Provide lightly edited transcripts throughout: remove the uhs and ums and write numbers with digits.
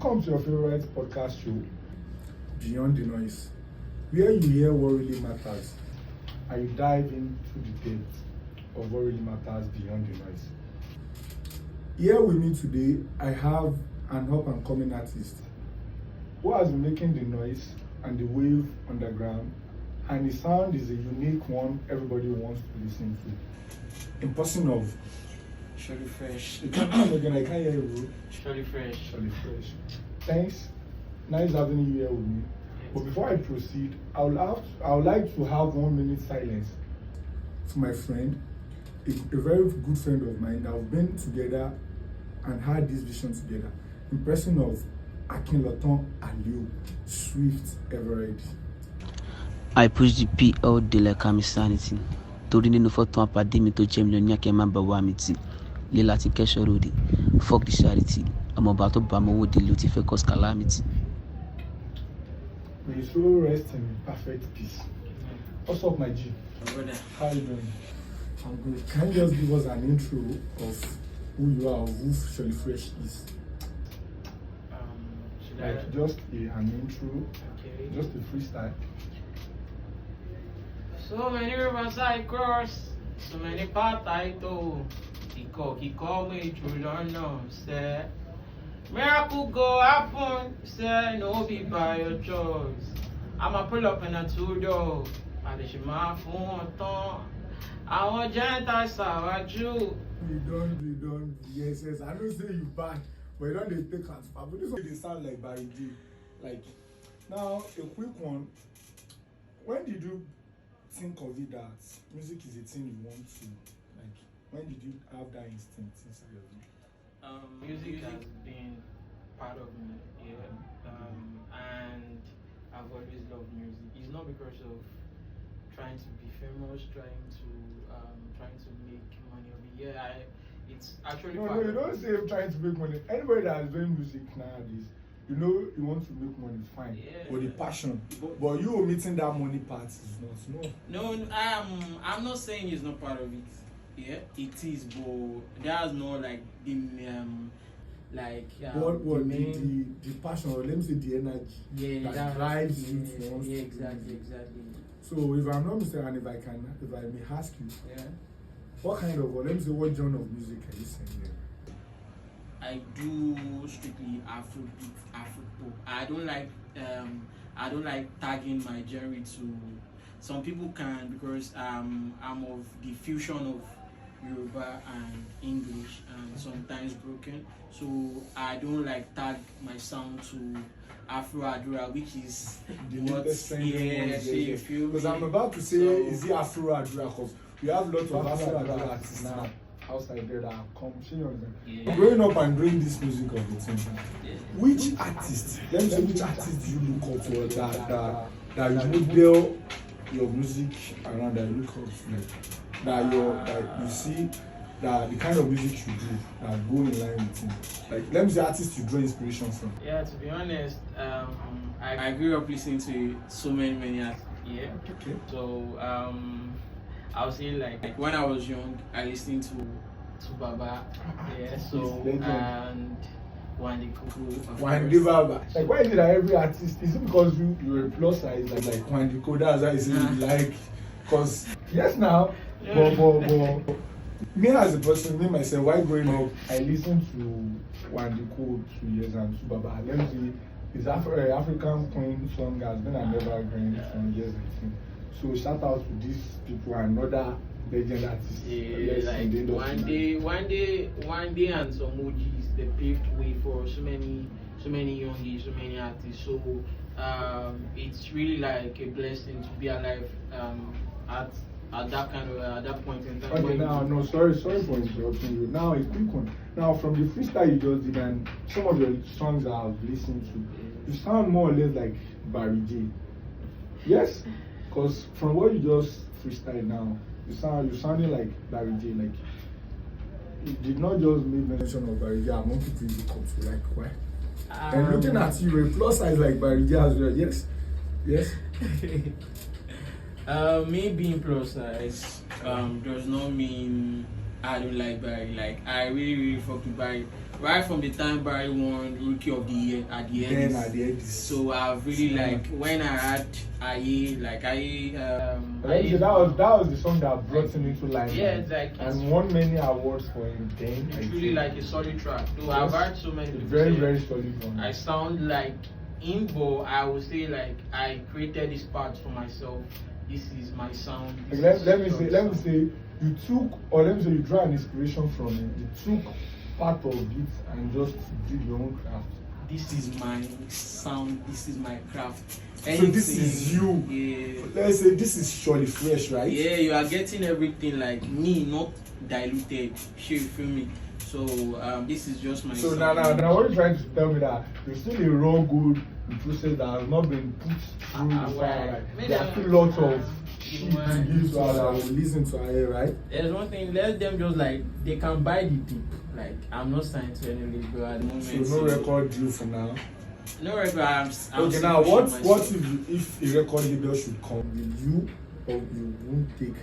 Welcome to your favorite podcast show, Beyond the Noise, where you hear what really matters and you dive into the depth of what really matters beyond the noise. Here with me today, I have an up-and-coming artist who has been making the noise and the wave underground, and his sound is a unique one everybody wants to listen to. In person of Sholly Fresh. Again, I can't hear you. Sholly Fresh. Sholly Fresh. Thanks. Nice having you here with me. Yes. But before I proceed, I would like to have 1 minute silence for my friend, a very good friend of mine that we've been together and had this vision together. In person of Akinlotan Aliu Swift Everett. I push the PL de la Camisanity. Torí nínú fọ́tò àpàdé mi tó jẹ́ mílíọ̀nù kẹ́ máa bá wá mi tì. Lé láti kẹ́sọ̀ ròde. Fuck the charity. Ọmọ ọba tó bá mọ́ owó dé ló ti fẹ́ cause calamity. May your soul rest in perfect peace. What's up, my G? Brother. How are you doing? I'm good. Can you just give us an intro of who you are, who Sholly Fresh is? Should Like I? just an intro, Okay. just a freestyle. So many rivers I cross, so many paths I do. He call me through London, say. Miracle go happen, say no be by your choice. I'ma pull up in a two-door, and she my phone on. I want Gentiles you. We don't. Yes. I don't say you bad, but you don't they take transfer. But this one they sound like Barry J. Like now, a quick one. When did you think of it that music is a thing you want to like? When did you have that instinct inside of you? Music has been part of me, yeah. And I've always loved music. It's not because of trying to be famous, trying to make money of it. Yeah, it's actually No, part you of don't me. say I'm trying to make money. Anybody that is doing music nowadays, you know you want to make money, fine. Yeah. But the passion. But you omitting that money part is not. No. No, I'm not saying it's not part of it. Yeah, it is, but there's no like the What the main. the passion, or let me say the energy Yeah, that drives you to yeah, want to do exactly. it. So if I'm not mistaken, if I may ask you, Yeah. what kind of, or let me say, what genre of music are you singing? I do strictly Afrobeat, Afropop. I don't like tagging my genre to. Some people can because I'm of the fusion of Yoruba and English and sometimes broken. So I don't like tag my sound to Afro Adura, which is The what latest trending ones, you feel because me? I'm about to say, So- is it Afro Adura? Because we have lots of Afro Adura artists now outside there that come. Yeah. Growing up and doing this music of the thing, Yeah. which artist? Let me say, which artist do you look up to that you model your music around, that you look up to, that you see that the kind of music you do that go in line with him? Like, let me say, artists you draw inspiration from. Yeah, to be honest, I grew up listening to so many artists. Yeah. Okay. So I was saying like when I was young, I listened to Baba. Yeah. So Legend. and Wande Kuku. Wande Baba. Like, why is it that every artist, is it because you're a plus size like Wande Kuku? That's why it's like, because yes now, but me as a person, me myself, while growing up, I listened to Wande Kuku 2 years and to Baba. Let me see, his African Queen song has been an evergreen from years 18. So shout out to these people and other legend artists. Yeah, like in the industry. one day and some emojis, they paved way for so many youngies, so many artists. So it's really like a blessing to be alive at that point in time. Okay, now, no, sorry for interrupting you. Now, a quick one. Now, from the freestyle you just did and some of your songs I've listened to, you sound more or less like Barry J. Yes? Because from what you just freestyle now, you sounding like Barry J. Like, you did not just make mention of Barry J among people you look up to, like, why? And looking at you, a plus size like Barry J as well, yes? Yes? Me being plus size does not mean I don't like Barry. Like I really fucked with Barry. Right from the time Barry won Rookie of the Year at the end. Then at the end, So I've really like when I had Aye, like Aye. that was the song that brought him into limelight. Yeah, it's like and won many awards for him. Then it's really like a solid track. Though I've heard so many people very say very solid one. I sound like him, but I would say like I created this part for myself. This is my sound. Let me say you took, or let me say you draw an inspiration from him. You took part of it and just did your own craft. This is my sound. This is my craft. So this is you. Yeah. Let's say this is surely fresh, right? Yeah, you are getting everything like me, not diluted. You feel me? So this is just my. So sound. now, what are you trying to tell me that there's still a raw good process that has not been put through the fire? Like, there are still lots of shit to use that will listen to her, right? There's one thing. Let them just like they can buy the tape. Like I'm not signed to any label at the moment. So no record deal for now. No record. I'm okay, now what if a record label should come? Will you or you won't take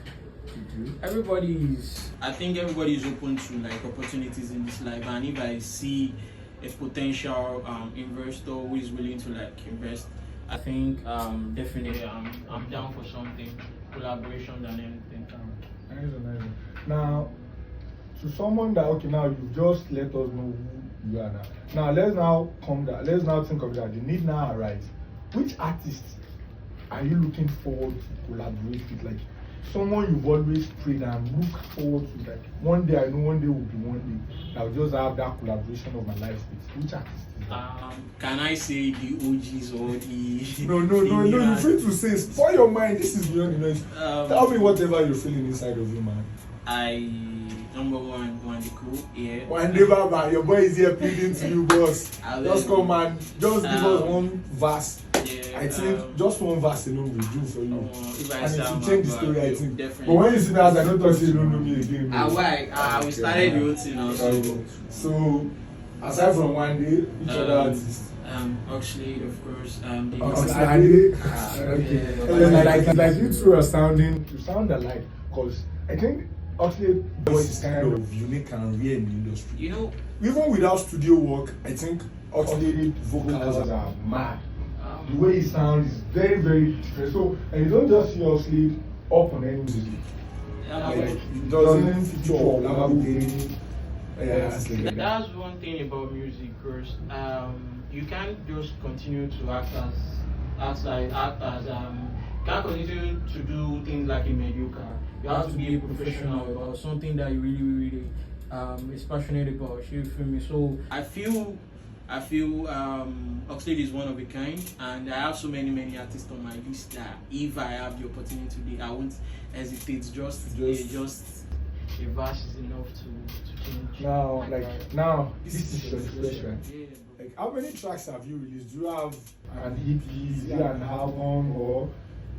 to do? I think everybody is open to like opportunities in this life, and if I see a potential investor who is willing to like invest, I think definitely I'm down for something, collaboration than anything. Nice. Now, to someone that now you've just let us know who you are now. Now let's now think of that. The need now arise. Which artists are you looking forward to collaborate with? Like someone you've always prayed and look forward to. Like one day I know one day will be one day. I'll just have that collaboration of my life with. Which artist? Can I say the OGs or the? No. You're free to say. Spoil your mind. This is beyond the noise. Tell me whatever you're feeling inside of you, man. Number one, Wandiko, yeah. One day, Baba, your boy is here pleading to you, boss. Just come and just give us one verse. Yeah, I think just one verse alone will do for you. And it will change the story, I think. Definitely. But when you see me as I don't touch you, don't know me again. We started the whole thing also. So, aside from one day, each other artists. Oxlade, of course. Oxlade. Okay. Like you two are sounding, you sound alike. Because I think Oxlade voice is kind of unique and rare in the industry. You know, even without studio work, I think Oxlade vocals are mad. The way he sounds is very, very different. So, and you don't just see Oxlade up on any music. Like, it doesn't feature Lamborghini. That's one thing about music, because you can't just continue to act as can't continue to do things like a mediocre. You have to be a professional about something that you really is passionate about. You feel me? So I feel Oxlade is one of a kind, and I have so many artists on my list that if I have the opportunity today, I won't hesitate. Just a verse is enough to change. Now, this is your question. Yeah, like, how many tracks have you released? Do you have an EP? Is it an album? Or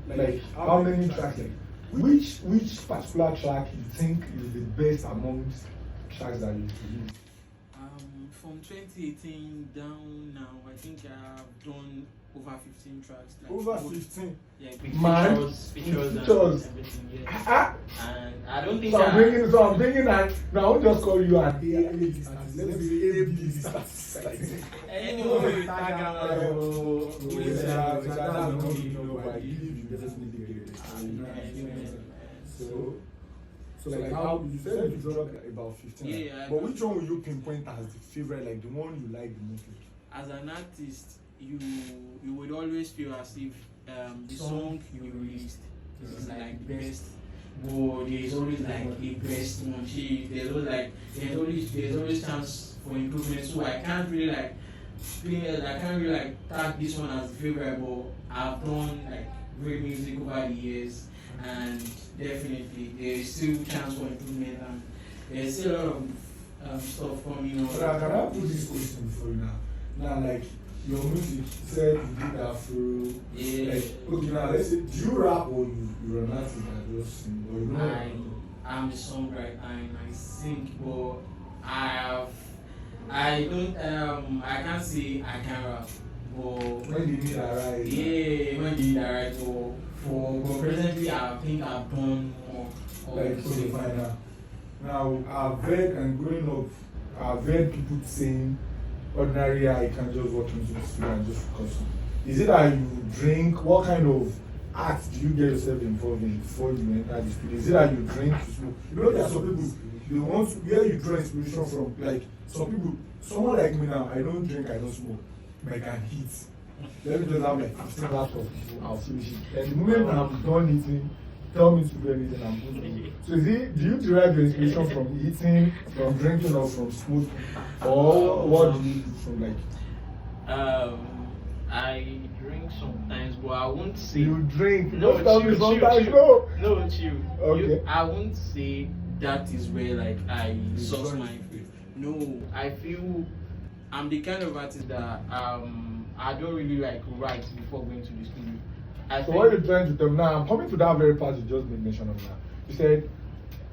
like how many tracks? Like, which particular track you think is the best amongst tracks that you've released? From 2018 down now, I think I've done over 15 tracks. Like over 15? Yeah, Features and everything. Yeah. And I don't think so I'm bringing that. Now I won't just call you an A-list artist. Let's be A-list artist. Anyway, So like how you said you dropped about 15. Yeah, but which one will you pinpoint as the favorite, like the one you like the most? As an artist, you would always feel as if the song you released is like the best. But there's always like a best one. There's always chance for improvement. So I can't really tag this one as the favorite. But I've done like great music over the years, and definitely there's still chance for improvement, and there's still a lot of stuff coming on. But can I put this question for you now? Now, like your music, you said you did that through. Yeah. Like, okay, now let's say, do you rap or you're an artist that just sing? Or you know? I'm a songwriter and I sing, but I can't say I can rap. But when you need a ride. Yeah, when you need a ride. But presently I think I've done more. Like so final. Now, I've heard, and growing up, I've heard people saying, ordinary I can just walk into the studio and just focus. Is it that you drink? What kind of acts do you get yourself involved in before you enter the studio? Is it that you drink, you smoke? You know, there are some people, they want to, where you draw inspiration from. Like, some people, someone like me now, I don't drink, I don't smoke, but I can eat. Let me just have like 15 laps of food, I'll finish it. And the moment I'm done eating, tell me to do anything, I'm good. So is it, do you derive your inspiration from eating, from drinking, or from smoking? Or what do you do from like? I drink sometimes, but I won't say. You drink? No, sometimes no. No, chill. Okay. I won't say that is where like I source join my faith. No, I feel I'm the kind of artist that I don't really like write before going to the studio. So what are you trying to tell me now? I'm coming to that very part you just made mention of now. You said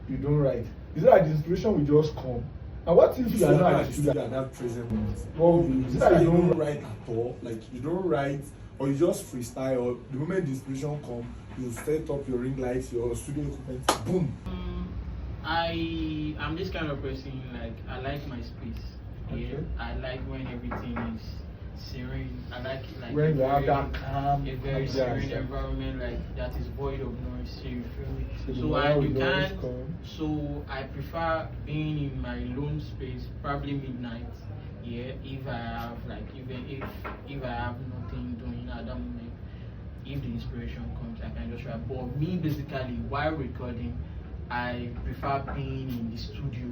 you don't write. Is it like the inspiration will just come? And what if you are not at the studio at that present moment? Well, is it that you don't write at all? Like you don't write, or you just freestyle, or the moment the inspiration comes, you set up your ring lights, your studio equipment, boom. I'm this kind of person, like I like my space. Okay. Yeah, I like when everything is serene. I like it like When you have that calm, a very serene environment, like that is void of noise. So you feel me? So I prefer being in my lone space, probably midnight. Yeah, if I have like even if I have nothing doing at that moment, if the inspiration comes, I can just write. But me basically while recording, I prefer being in the studio,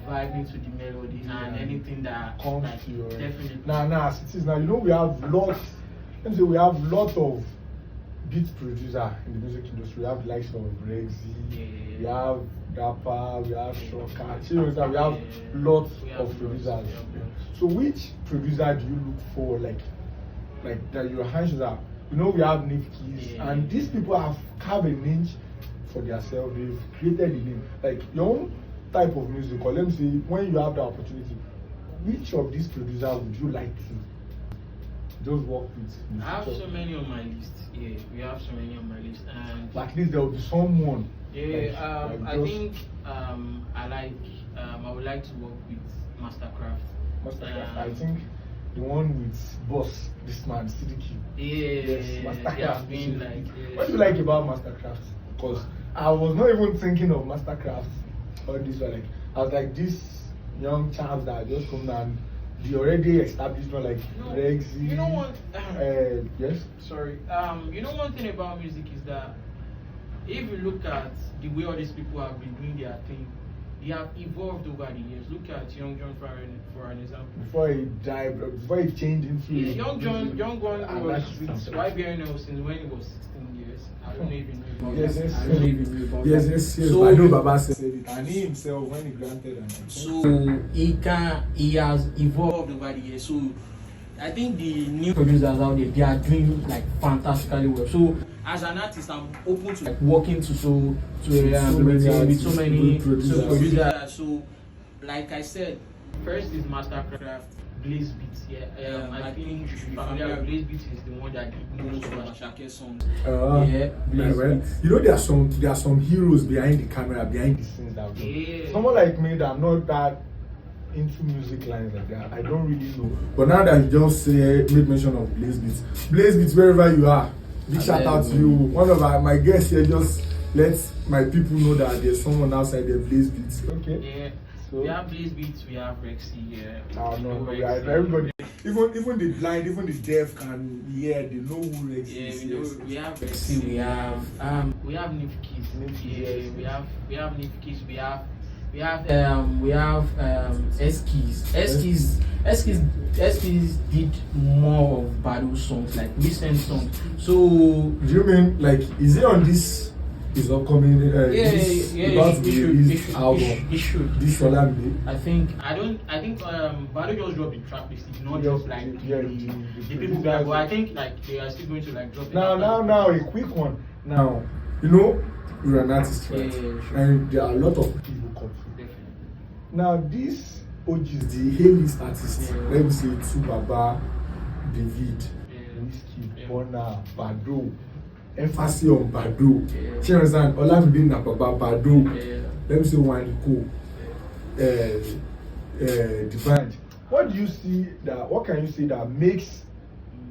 vibing to the melody and anything that comes like, to your definitely. Now, as it is now, you know we have lots. Let me say we have lots of beat producer in the music industry. We have the likes of Rexy, we have Dapper, we have Shoka. We have lots of producers. So which producer do you look for, like that your hands are? You know we have Nifkis, and these people have carved a niche for themselves. They've created a name. Like your own type of music, or let me say, when you have the opportunity, which of these producers would you like to just work with? I have so many on my list. Yeah, we have so many on my list, and but at least there will be someone. Yeah, I think I would like to work with Mastercraft. I think the one with Boss, this man, Sidiki. Yes, Mastercraft. Been like, what do you like about Mastercraft? Because I was not even thinking of Mastercraft or this one. Like I was like this young child that just come down. The already established one like Rexy. You know what? Yes. Sorry. You know one thing about music is that if you look at the way all these people have been doing their thing, they have evolved over the years. Look at Young John for an example. Before he died, before he changed into Young John was with YBN since when he was 16 years. I don't even know about that. I don't even know about that. Yes. So, I know Baba said it, and he himself when he granted and so he has evolved over the years. So I think the new producers out there, they are doing like fantastically well. So as an artist, I'm open to like working with so many producers. So like I said, first is Mastercraft, Blaze Beats. Yeah, I think you should be familiar with Blaze Beats is the one that did most of Ashake songs. Blaze Beats. You know there are some heroes behind the camera, behind the scenes that do. Someone like me that I'm not that into music lines like that, I don't really know. But now that you just made mention of Blaze Beats, wherever you are, big shout out to you. One of my guests here just lets my people know that there's someone outside there, Blaze Beats. Okay. Yeah. So we have Blaze Beats, we have Rexy. Yeah. No, everybody. Even the blind, even the deaf can hear. They know who Rexy is. We have Rexy. We have Nifkis. We have Nifkis. We have Eskis did more of battle songs, like recent songs. So do you mean like is it on this is upcoming this album? It should. This Sholly. I think Battle just dropped the track list. It's not just like the people that, but I think like they are still going to like drop it. Now a quick one. Now you know you're an artist, right? Sure. And there are a lot of people who come through. Definitely. Now these OGs, the A-list artists, let me say Tubaba, David, Whiskey, Bona, Bado. emphasis on Bado. Yeah. You understand? Olamide Napapa Bado. Yeah. Let me say one cool. Divine. What do you see that? What can you say that makes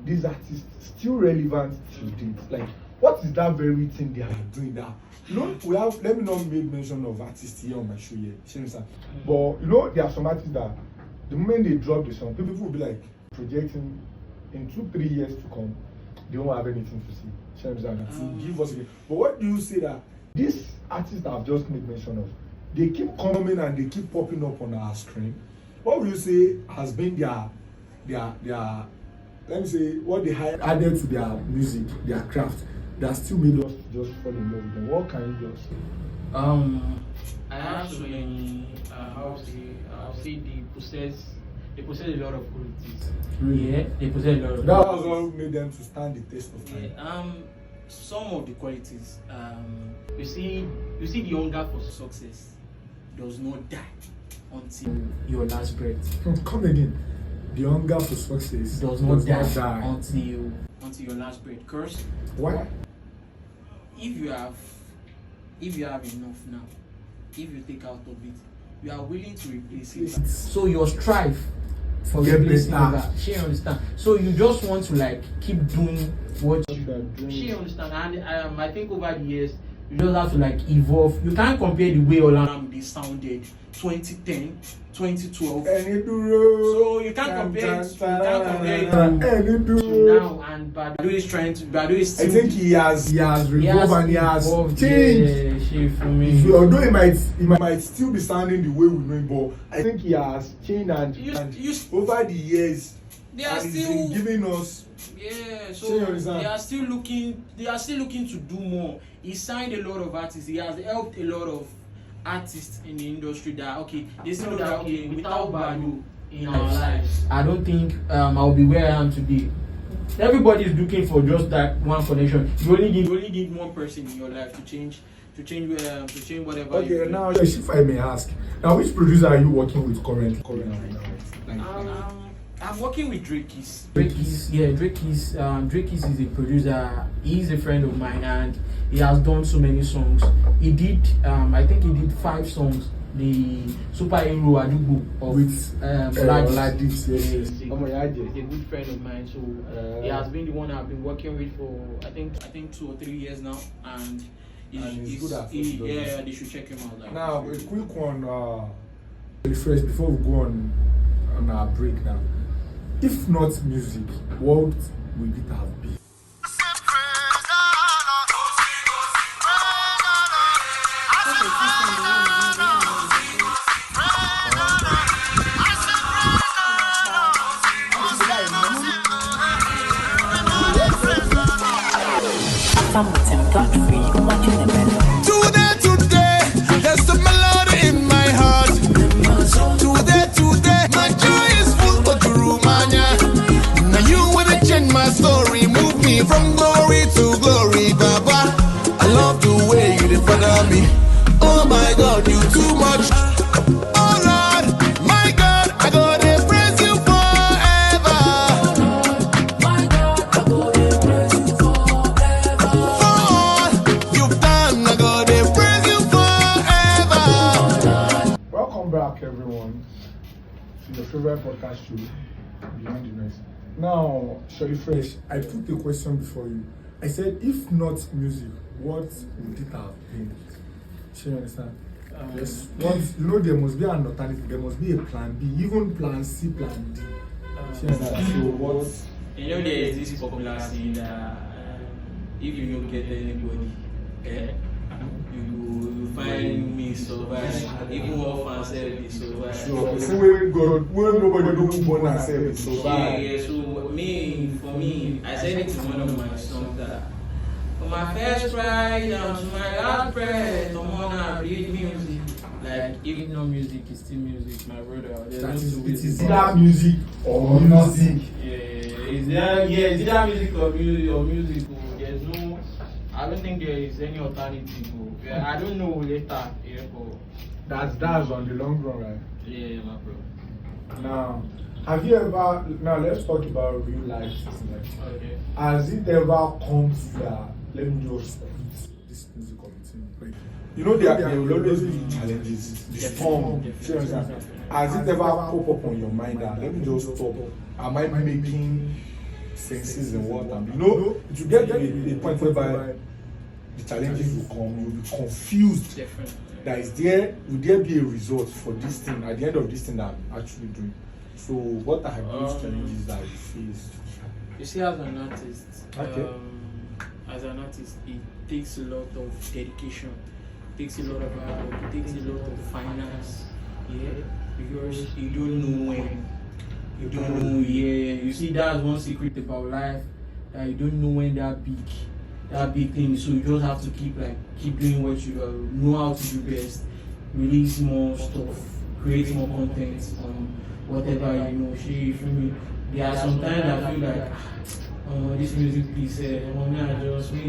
these artists still relevant till date? Like, what is that very thing they are doing that? You know, we have. Let me not make mention of artists here on my show here. You understand? But you know, there are some artists that the moment they drop the song, people will be like projecting in 2-3 years to come. They won't have anything to see. You understand? Give us again. But what do you say that these artists that I've just made mention of, they keep coming and they keep popping up on our screen? What would you say has been their let me say what they had added to their music, their craft, that still made us just fall in love with them? What can you just say? I have so many. I'll say they possess a lot of qualities. Really? Yeah, they possess a lot of. That was what made them to stand the test of time. Yeah, some of the qualities. You see the hunger for success does not die until your last breath. Come again. The hunger for success Does not die until your last breath. Curse. Why? If you have enough now, if you take out of it, you are willing to replace it. So your strive for replacing that. She understand. So you just want to like keep doing what you are doing. She understand. And I think over the years you just have to like evolve. You can't compare the way Olamide sounded 2010, 2012. So you can't compare it. Now, and Bado is trying to. Bado is still. I think he has revolved and he has changed. Yeah, for me. Although he might still be sounding the way we know him, but I think he has changed and over the years, they are and still he's been giving us. Yeah, so they are still looking to do more. He signed a lot of artists. He has helped a lot of artists in the industry that they still know that without Bado in our lives, I don't think I'll be where I am today. Everybody is looking for just that one connection. You only need one person in your life to change whatever. Okay, now if I may ask, now which producer are you working with currently? I'm working with Drake is is a producer. He's a friend of mine and he has done so many songs. He did I think he did 5 songs. The superhero Adubu with Black Dips. Yes. He's a good friend of mine. So he has been the one I've been working with for I think 2 or 3 years now, and he's good at it. They should check him out. Now a quick one, first before we go on our break now. If not music, what would it have been? Today, there's the melody in my heart. Today, my joy is full of Rumania. Now you wanna change my story, move me from glory to glory, Baba. I love the way you defend me. Oh my God, you too much. Oh Lord, my God, I gotta praise you forever. My God, I gotta praise you forever. For all you've done, I gotta praise you forever. Welcome back, everyone, to your favorite podcast show, Beyond the Noise. Now, Sholly Fresh, I put a question before you. I said, if not music, what would it have been? Do you understand? Yes. There must be an alternative. There must be a plan B, even plan C, plan D. Do you understand? So what? There is this popular saying that if you don't get anybody, you find me survive. Even orphans they survive. So when nobody don't born and say survive. Yeah. So for me, I said it in one of my songs that from my first cry down to my last breath, no more I read music. Like if no music is still music, my brother. It is either music or music. Is either music or music. There's no. I don't think there is any alternative. I don't know later. That's on the long run, right? Yeah, my bro. Now, have you ever? Now let's talk about real life. Okay. Has it ever come to let me just quit this music committee. Like, you know, there will always be challenges, the storm. You understand? Has it ever pop up on your mind that let me just stop? Am I making senses in what I'm? You know, it will get to a point whereby the challenges will come. You'll be confused. Definitely. That is there. Will there be a result for this thing at the end of this thing that I'm actually doing? So, what are those challenges that you faced? You see, as an artist, it takes a lot of dedication. It takes a lot of hard work. It takes a lot of finance. Yeah, because you don't know when. You don't know. Yeah, you see, that's one secret about life. That you don't know when that big thing. So you just have to keep doing what you know how to do best. Release more stuff, create more content on whatever you know. There are sometimes I feel like this music piece, me just go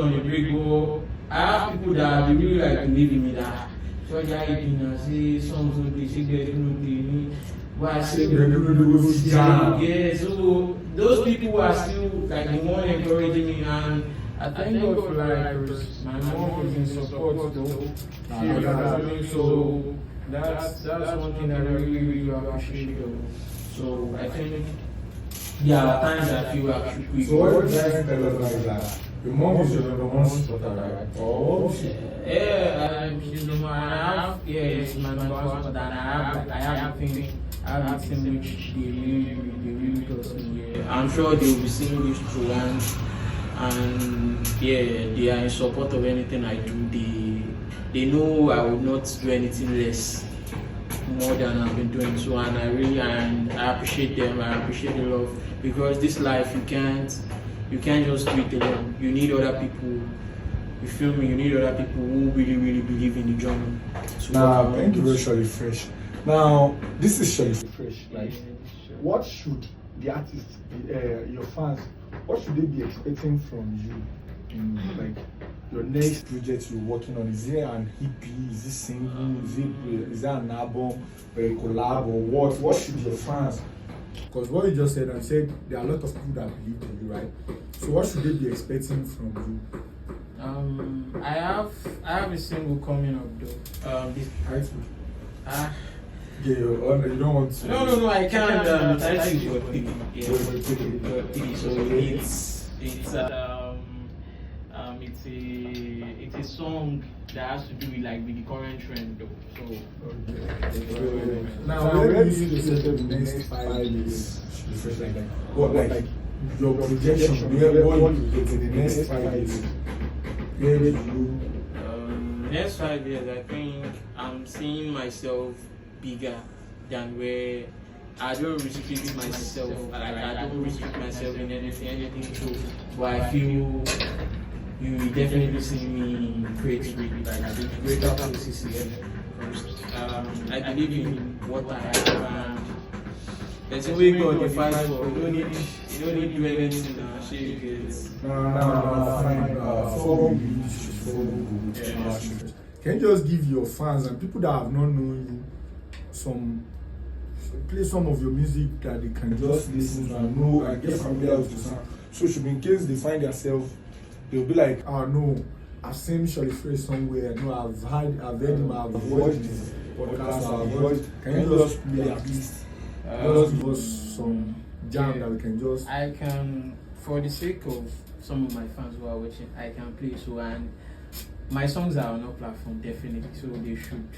on the break. But I have people that they really like believe in me that so I say songs no play, say there's no play. But I say yeah, so those people are still like the one encouraging me, and I thank God for like my mom is in support though. So that's one thing I really appreciate though. So I think there are times I feel I should quit. So what you guys tell us like that? Your mom is your number one supporter, right? Oh, she's number one. It's my number one supporter. I have a thing which they really trust me. I'm sure they will be seeing this through, and they are in support of anything I do. They know I would not do anything less more than I've been doing. So, and I appreciate them. I appreciate the love, because this life you can't just do it alone. You need other people. You feel me? You need other people who really believe in the journey. So now, thank you very Sholly Fresh. Now, this is Sholly Fresh. Like, what should the artists, your fans, what should they be expecting from you in like your next project you're working on? Is there an EP? Is it single? Is there an album or a collab or what? What should your fans? Because what you just said, I said there are a lot of people that believe in you, right? So what should they be expecting from you? I have a single coming up though. This title. You don't want to. No, I can't. The title is your pity. Yeah, so it's a song that has to do with the current trend though. So now where do you see yourself in the next 5 years? What like your projection? Where you get in the next 5 years? Where do you? Next 5 years, I think I'm seeing myself bigger than where I don't restrict myself. I don't restrict myself in anything. So, but I feel you will definitely see me create greater places here. I believe in what I have, and there's a way God defines for. You don't need to do anything now. Can you just give your fans and people that have not known you play some of your music that they can just listen to and know and get familiar with the sound? So should be in case they find themselves, they'll be like, oh no, I've seen Sholly Fresh somewhere. No, I've heard him, I've watched this podcast, I've watched. Can you just play at least? Just give us some jam that we can just. I can, for the sake of some of my fans who are watching, I can play. So, and my songs are on our platform definitely. So they should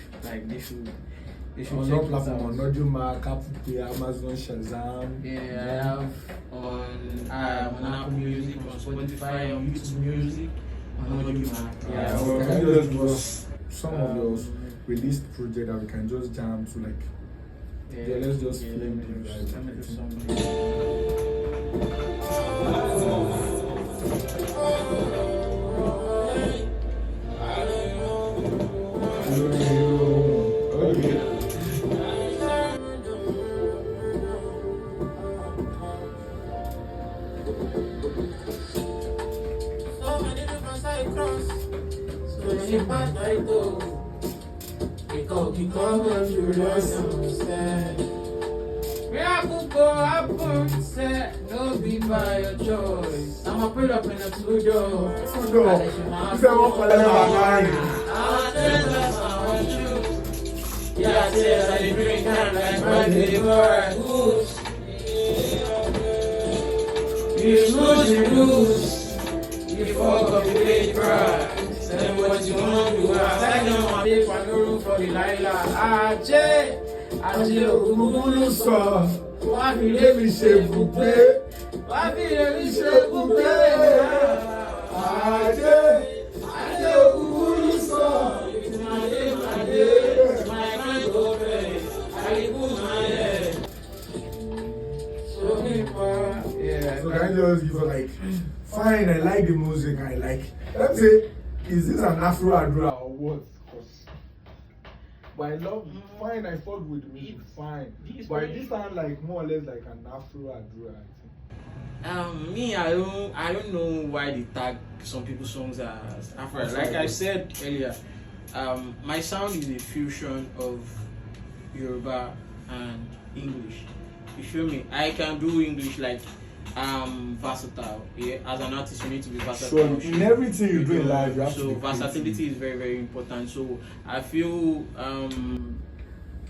on our platform on Audiomack, Apple Play, Amazon, Shazam. Yeah, I have on Apple Music, on Spotify, on YouTube Music, on Audiomack. Yeah, so can you just give us some of your released project that we can just jam to like? Yeah, let's just film Miracle go happen, say no be by your choice. I'ma pull up in a two-door. Yeah, I said I didn't drink time like my favorite goose. You lose. You fuck up, you pay price. Tell me what you want to do. I know my big one, no room for the Laila. Ajé ògúngúlù sọ, wá fi lé mi ṣe bùgbé, wá fi lé mi ṣe bùgbé. Ajé ògúngúlù sọ, my friend go pay, I put my head. So yeah, so I just give her like, fine, I like the music, I like. Let's say, is this an Afro Adra or what? But I love fine, I fought with the music, fine. But this sound like more or less like an Afro Adra, I think. Me, I don't know why they tag some people's songs as Afro. Like I said earlier, my sound is a fusion of Yoruba and English. You feel me? I can do English like versatile. Yeah, as an artist, you need to be versatile. So in everything you do in life, you have to be versatility is very, very important. So I feel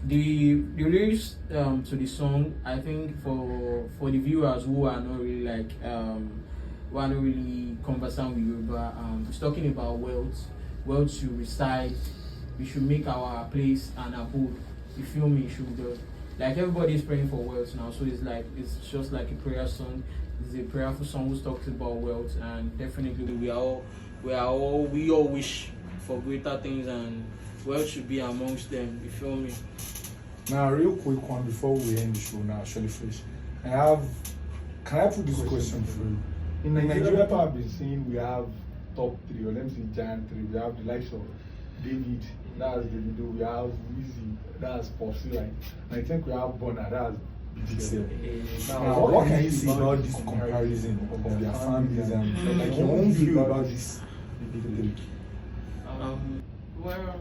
the lyrics to the song, I think for the viewers who are not really like who are not really conversant with Yoruba, it's talking about wealth should reside. We should make our place an abode. You feel me? Should like everybody's praying for wealth now, so it's just like a prayer song. It's a prayerful song which talks about wealth, and definitely we all wish for greater things, and wealth should be amongst them. You feel me? Now, real quick one before we end the show now, Sholly Fresh. Can I put this question for you? In Nigeria, I've been seeing we have top 3, or let me say giant 3. We have the likes of David, that's Davido, we have Weezy, that's Popsy, like, and I think we have Bonner, that's BTL. Now, what can you say about this comparison of their families and like your own view about this? Well,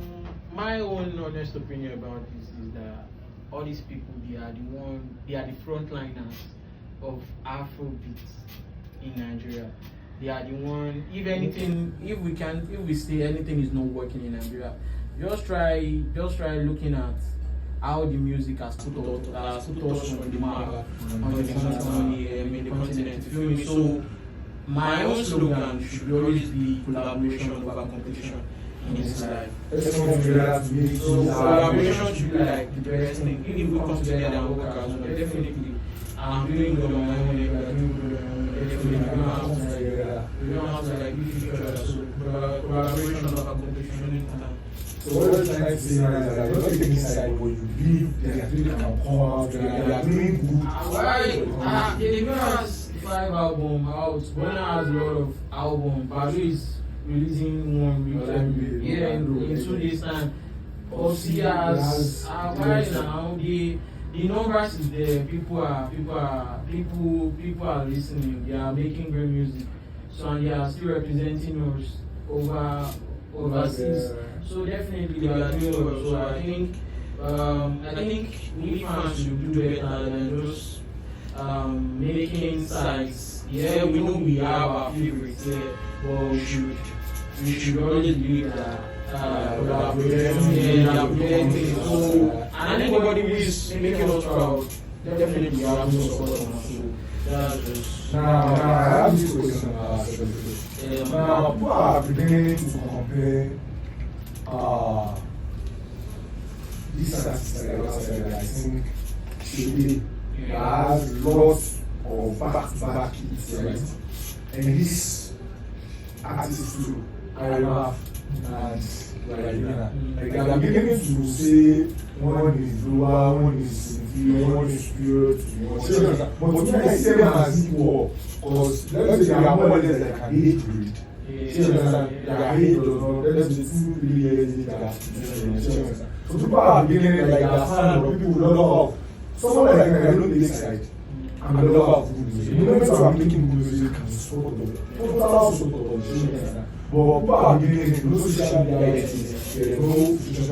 my own honest opinion about this is that all these people, they are the frontliners of Afrobeat in Nigeria. They are the one. If we say anything is not working in Nigeria, just try looking at how the music has put us on the map, on the continent. You feel me? So my own slogan should always be collaboration over competition in this life. So collaboration should be like the best thing. If we come together and work out, definitely. I'm doing good on my own, you are doing good on your own. Definitely, we don't have to like beat each other. So collaboration over competition. So what you're trying to say now is that you're not taking side, but you believe they are doing can come out, they are doing good. Why? The girl has 5 albums out. Bonner has a lot of albums. Badu is releasing one yeah, in 2 days time. Osi has why now the numbers is there. People are listening. They are making great music. So and they are still representing us overseas. So definitely we are doing well. So I think we fans should do better than just making sides. Yeah, we know we have our favorites there, but we should always believe that and anybody who is making us proud, definitely have no support on us. So that's just now I have this question now people are beginning to compare this artist that I think should has lots of back-to-back hits, right? And this artist too, I love and like they are beginning to say one is lower, one is inferior, one is superior to one. But I see them as equal, because let's say they are more or less like an age grade. Their age does not, let's say 2 3 years. So people are beginning like their fan or people who love someone like I don't take side. I'm a lover of good music. You know, when I'm making good music, I'm sort of total support of the but people are beginning, no social media, no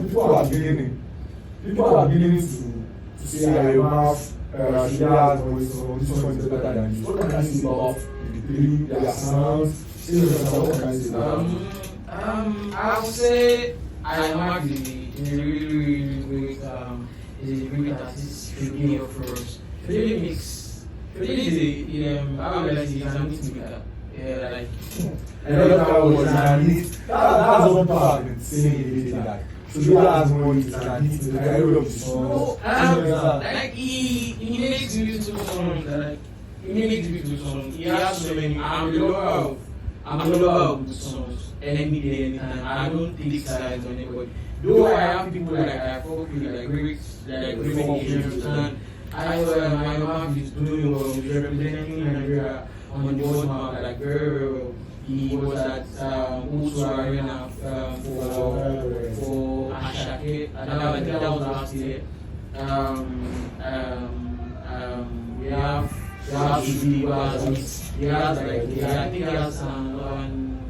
people are beginning to say I love Freah's voice, so this one is better than this. What can you say about the three, their sounds? What can you say about I would say I mark the really great is a great artist, Freah of course. Freah is how will I say, he's an instigator. Yeah, like I know that was an hit. That's one part I've been saying that. So Freah has more hits than hits. I love the song. Like he makes beautiful songs. Like he makes beautiful songs. He has so many. I'm a lover of good songs. Any day, anytime. I don't take sides on anybody. Though I have people like I fuck with like great Asians, and I my mom is doing well, he's representing Nigeria on the world map like very well. He was at Utu Arena for Ashake. I think that was last year. We have Shudi, he has like I think he has an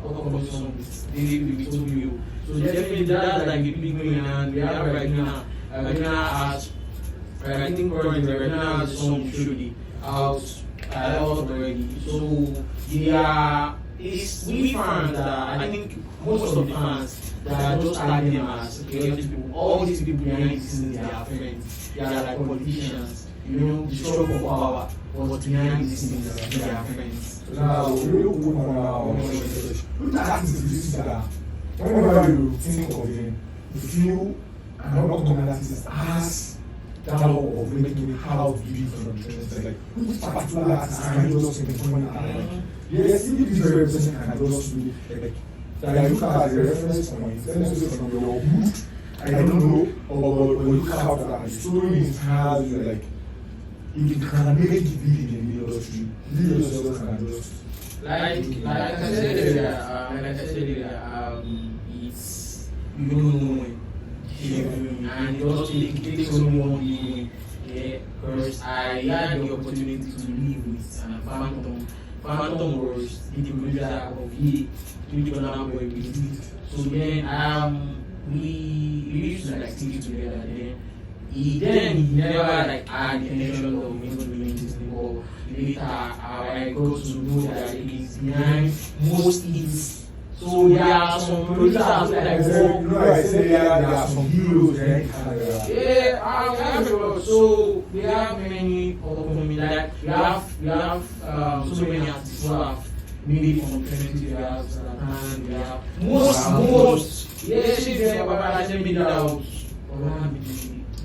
upcoming song with David Tobio. So definitely that's like a big win, and we have Regina has I think currently Regina has a song with Shudi out already. So we fans I think most of the fans that just tag them as chaotic people. All these people behind the scenes, they are friends. They are like politicians. You know, the struggle for power. But behind the scenes, they are friends. So now, real good on our research. Which artist do you see that whenever you think of him, you feel an upcoming artist has that hope of making it out big from the trends? Like, which particular artist can you just pinpoint out? Yes, if this representation can just be like that you look at the reference point, let me say from your mood, I don't know, but when you look out at the story inspires you, like, if you can make it big in the industry, you yourself can just like I said earlier, it's you don't know when, and it takes only one day. Yeah, because I had the opportunity to live with Phantom was the producer of He, Boy we did. So then we used to like stick together. Then he never like had the intention of me doing this thing, but later I got to know that he's behind most hits. So there are some producers like I said there are some heroes there. Yeah, I have a lot. So we have many upcoming, like we have so many artists who have made it from 20 years, and we have most yes, I said made out.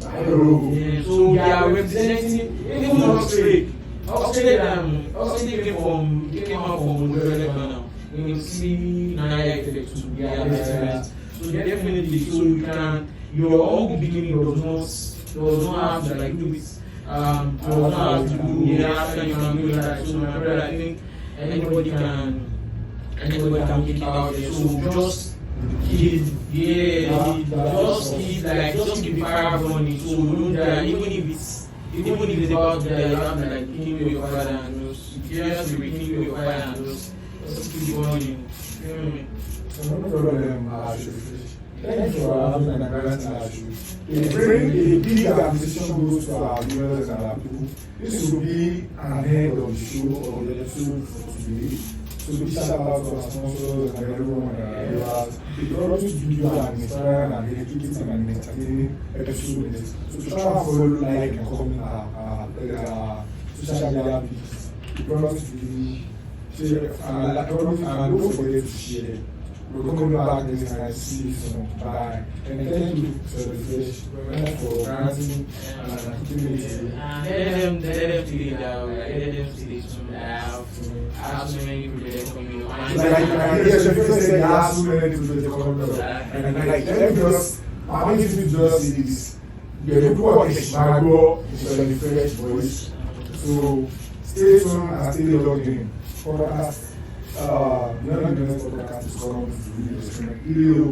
Yeah, so they are representing even Australia. Australia came out from Lebanon. You see Naya effect to be experience. So definitely, so your own beginning does not have to like do it. Does not have to do after you can do that. So my brother, I think anybody can get it out there. So just keep the fire burning. So don't die, even if it's about you have to like kill your father and just if you have to rekindle your fire and just keep burning. No problem, thank you for having an event a big appreciation goes to our viewers and our people. This will be an end of the show of the episode for today. So big shout out to our sponsors and everyone that viewers. We promise to give you an inspiring and educative and entertaining episode next. So try and follow, like, and comment our social media pages. We promise to give you share and don't forget to share. We're coming back next time to see you soon. Bye. And thank you for the fish, for granting and keeping it. Let them feel it out. Let them see this from now. I have so many people that come in. Yes, your friend said you have so many people that come in. And like, let me just, I need to just see this. The people of Chicago is on the fresh voice. So stay tuned and stay logged in. Podcast. Podcast is coming to you.